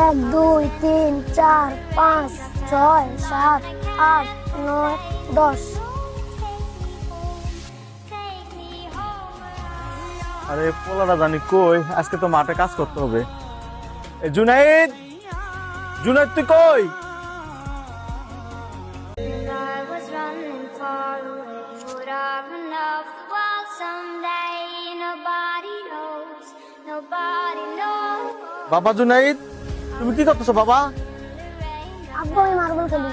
1 2 3 4 5 6 7 8 9 10। আরে পোলাটা জানি কই, আজকে তো মাঠে কাজ করতে হবে। জুনাইদ, জুনাইদ তুই কই? বাবা জুনাইদ, তুমি কি করতেছো বাবা? আব্বু আমি মার্বেল খেলি।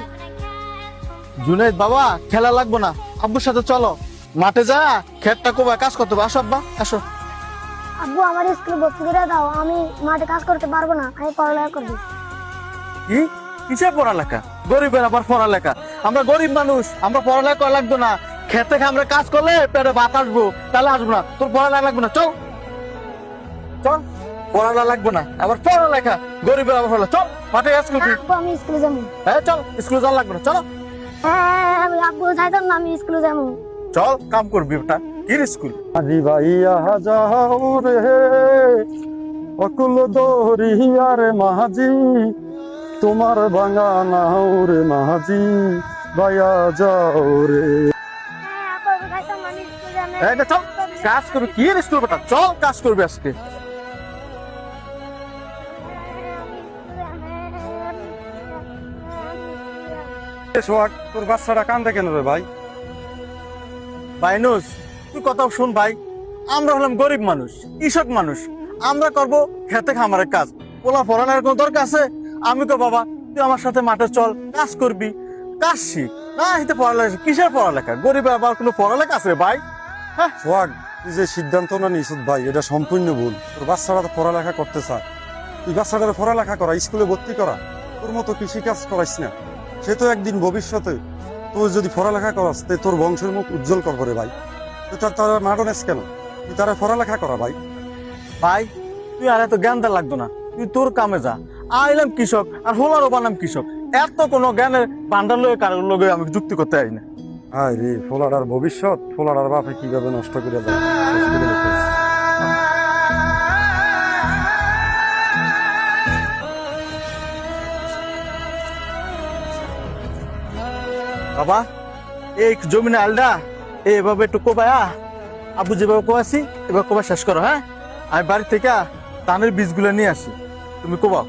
জুনাইদ বাবা, খেলা লাগবো না, আব্বুর সাথে চলো মাঠে যা, খেতটা কোবা কাজ করতে হবে। আসো আব্বা আসো। আব্বু আমার স্কুলে ভর্তি করে দাও, আমি মাঠে কাজ করতে পারবো না, আমি পড়ালেখা করবো। কি কিসের পড়ালেখা? গরিবের আবার পড়ালেখা? আমরা গরিব মানুষ, আমরা পড়ালেখা করা লাগতো না। খেতে আমরা কাজ করলে পেটে ভাত আসবো, তাহলে আসবো না। তোর পড়ালেখা লাগবে না, চল চল। পড়ালেখা লাগবে না, আবার পড়ালেখা, গরিবের আবার পড়ালেখা। চল মাঠে কাজ করবি। আব্বু আমি স্কুলে যাবো। হ্যাঁ চল, স্কুলে যাওয়া লাগবে না, চলো। হ্যাঁ আমি আব্বু যাইতাম না, আমি স্কুলে যাবো। চল কাম করবি ওটা কি স্কুল। আজি ভাইয়া যাও রে অকুল দরিয়ার মাঝি, তোমার ভাঙা নাও রে মাঝি, ভাইয়া যাও রে। হ্যাঁ আব্বু আমি যাইতাম না, আমি স্কুলে যাবো। এই নে, চল কাজ করবি। কি স্কুল বেটা, চল কাজ করবি আজকে। সোহাগ, তোর বাচ্চাটা কান্দে কেন রে ভাই? বাইনুস তুই কথা শুন ভাই, আমরা হলাম গরিব মানুষ, কৃষক মানুষ, আমরা করব খেতে খামারের কাজ। পোলা পড়ানোর কোনো দরকার আছে? আমি তো বাবা তুই আমার সাথে মাঠে চল, কাজ করবি, কাজ শিখ। না হিতে পড়ালেখা, কিসের পড়ালেখা? গরিবের আবার কোনো পড়ালেখা আছে ভাই? হ্যাঁ সোহাগ, তুই যে সিদ্ধান্ত না নিস ভাই, এটা সম্পূর্ণ ভুল। তোর বাচ্চাটা তো পড়ালেখা করতে চায়, তুই বাচ্চাটার পড়ালেখা করা, স্কুলে ভর্তি করা, তোর মতো কৃষি কাজ করাইস না। সে তো একদিন ভবিষ্যতে তুই যদি পড়ালেখা করাস, তে তোর বংশের মুখ উজ্জ্বল করবে রে ভাই। তুই তারা মাডনেস কেন? তুই তারা পড়ালেখা করা ভাই। ভাই তুই আর এত জ্ঞান দেওয়া লাগতো না, তুই তোর কামে যা। আইলাম কৃষক আর হোলারও বানাম কৃষক, এত কোনো জ্ঞানের বান্ডার লয়ে কারোর লগে আমি যুক্তি করতে পারি না। হায় রে, ফোলাডার ভবিষ্যৎ, ফোলাডার বাপে কিভাবে নষ্ট করে যায়। বাবা এই জমিনে আলডা এইভাবে একটু কোবায়া, আব্বু যেভাবে কোয়াছি এবার কোবা শেষ করো। হ্যাঁ আমি বাড়ি থেকে ধানের বীজগুলো নিয়ে আসি, তুমি কোবাও।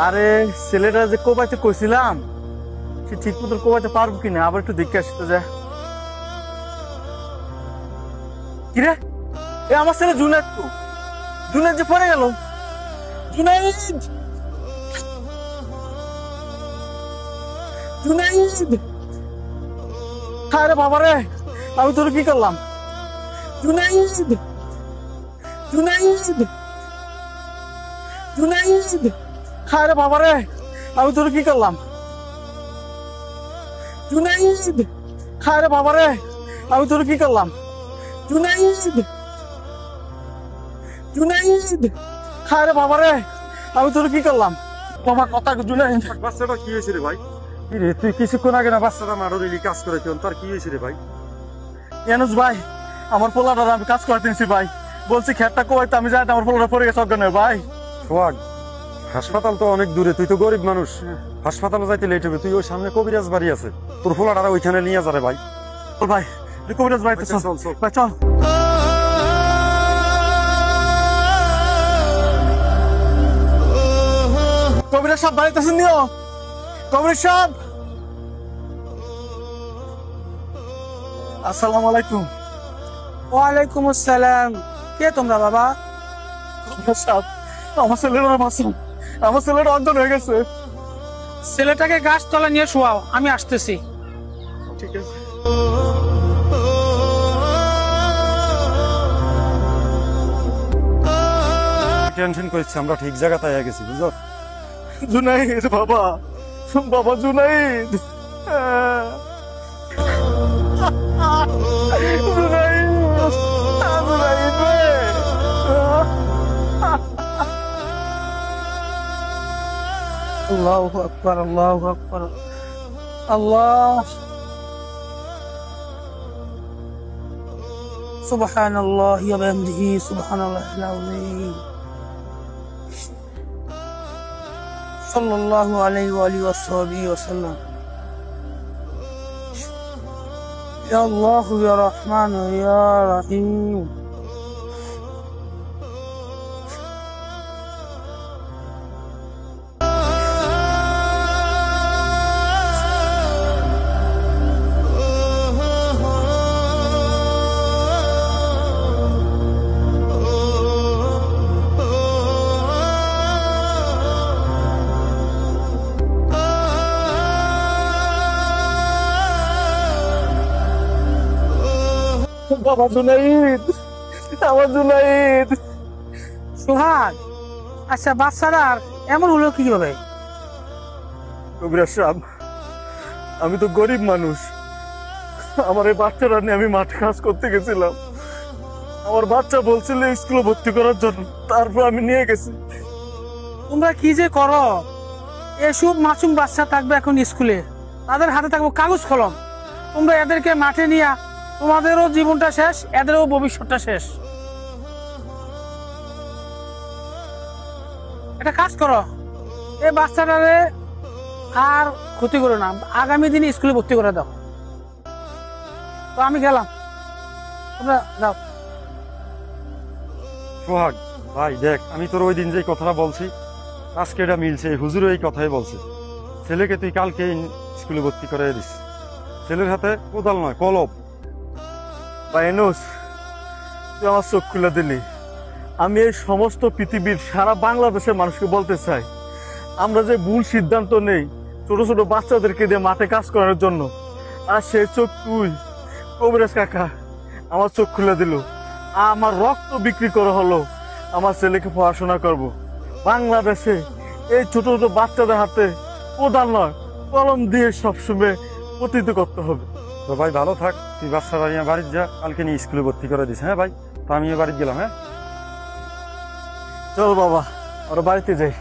আরে ছেলেটা যে কোবাইতে কইছিলাম, সে ঠিক মতো কোবাইতে পারবো কিনা, আবার একটু দেখে আসি তো। যা কিরে, এ আমার ছেলে জুনাইদ, তো জুনাইদ যে পড়ে গেল। জুনাইদ, জুনাইদ, আরে বাবা রে, আমি তোর কি করলাম? জুনাইদ, জুনাইদ, জুনাইদ, আরে বাবা রে, আমি তোর কি করলাম? জুনাইদ, আরে বাবা রে, আমি তোর কি করলাম? জুনাইদ, জুনাইদ, আরে বাবা রে, আমি তোর কি করলাম? বাবা কথা জুনাইদ। বাচ্চাটা কি হয়েছে রে ভাই? কি রে, তুই কিছুক্ষণ আগে না বাচ্চাটা মাডরি কাজ করে কেন, তার কি হয়েছে রে ভাই? ইয়ানুস ভাই, আমার পোলাটা আমি কাজ করতেছি ভাই, বলছি খেতটা কোয়াইতে আমি যাই, আমার পোলাটা পড়ে গেছে অজ্ঞান হয়ে। ভাই সোহাগ, হাসপাতাল তো অনেক দূরে, তুই তো গরিব মানুষ, হাসপাতালে যাইতে লেট হবে। তুই ওই সামনে কবিরাজ বাড়ি আছে, তোর ফোলাটা ওইখানে নিয়ে যাবে ভাই। ও ভাই কবিরাজ বাড়িতে চল, চল, চল। ভাই চল। কবিরাজ সাহেব বাড়িতে আছেন নিও, কবিরাজ সাহেব। আসসালামু আলাইকুম। ওয়ালাইকুম আসসালাম। কে তোমরা বাবা? কবিরাজ সাহেব, আমার ছেলেটা বাঁচান, আমার ছেলেটা অজ্ঞান হয়ে গেছে। ছেলেটাকে গাছতলা নিয়ে শোয়াও, আমি আসতেছি। ঠিক আছে। টেনশন করেছি, আমরা ঠিক জায়গাতে আয়া গেছি, বুঝো? জুনাইদ বাবা, বাবা জুনাইদ। আল্লাহু আকবার, আল্লাহু আকবার, আল্লাহ সুবহানাল্লাহি ওয়া বিহামদিহি সুবহানাল্লাহিল আযীম। সাল্লাল্লাহু আলাইহি ওয়া আলিহি ওয়া সাল্লাম। ইয়া আল্লাহ ইয়া রহমান ইয়া রহিম। বাবা জুনাইদ, আমার জুনাইদ। সোহাগ, আচ্ছা বাচ্চারা আর এমন হলো কিভাবে? কবিরাজ সাহেব, আমি তো গরিব মানুষ। আমার এই বাচ্চারা নিয়ে আমি মাঠে কাজ করতে গেছিলাম। আমার বাচ্চা বলছিল স্কুলে ভর্তি করার জন্য, তারপর আমি নিয়ে গেছি। তোমরা কি যে করো! এসব মাসুম বাচ্চা থাকবে এখন স্কুলে, তাদের হাতে থাকবো কাগজ কলম। তোমরা এদেরকে মাঠে নিয়ে তোমাদেরও জীবনটা শেষ, এদেরও ভবিষ্যৎটা শেষ। একটা কাজ করো, এই বাচ্চাটারে আর ক্ষতি করো না, আগামী দিনে স্কুলে ভর্তি করে দাও। তো আমি গেলাম, তোমরা যাও। সোহাগ ভাই দেখ, আমি তোর ওই দিন যে কথাটা বলছি আজকে এটা মিলছে। হুজুরও এই কথাই বলছে, ছেলেকে তুই কালকে স্কুলে ভর্তি করে দিস। ছেলের হাতে কোদাল নয়, কলম। বা এনুস, তুই আমার চোখ খুলে দিলি। আমি এই সমস্ত পৃথিবীর সারা বাংলাদেশের মানুষকে বলতে চাই, আমরা যে ভুল সিদ্ধান্ত নেই ছোট ছোট বাচ্চাদেরকে দিয়ে মাঠে কাজ করার জন্য, আর সেই চোখ তুই কবিরাজ কাকা আমার চোখ খুলে দিল। আমার রক্ত বিক্রি করা হলো আমার ছেলেকে পড়াশোনা করব। বাংলাদেশে এই ছোট ছোট বাচ্চাদের হাতে কোদাল নয়, কলম দিয়ে সবসময় প্রতিহিত করতে হবে। তো ভাই ভালো থাক, তুই বাচ্চারা নিয়ে বাড়ির যা, কালকে নিয়ে স্কুলে ভর্তি করে দিস। হ্যাঁ ভাই, তো আমিও বাড়িতে গেলাম। হ্যাঁ চল বাবা, ওরা বাড়িতে যাই।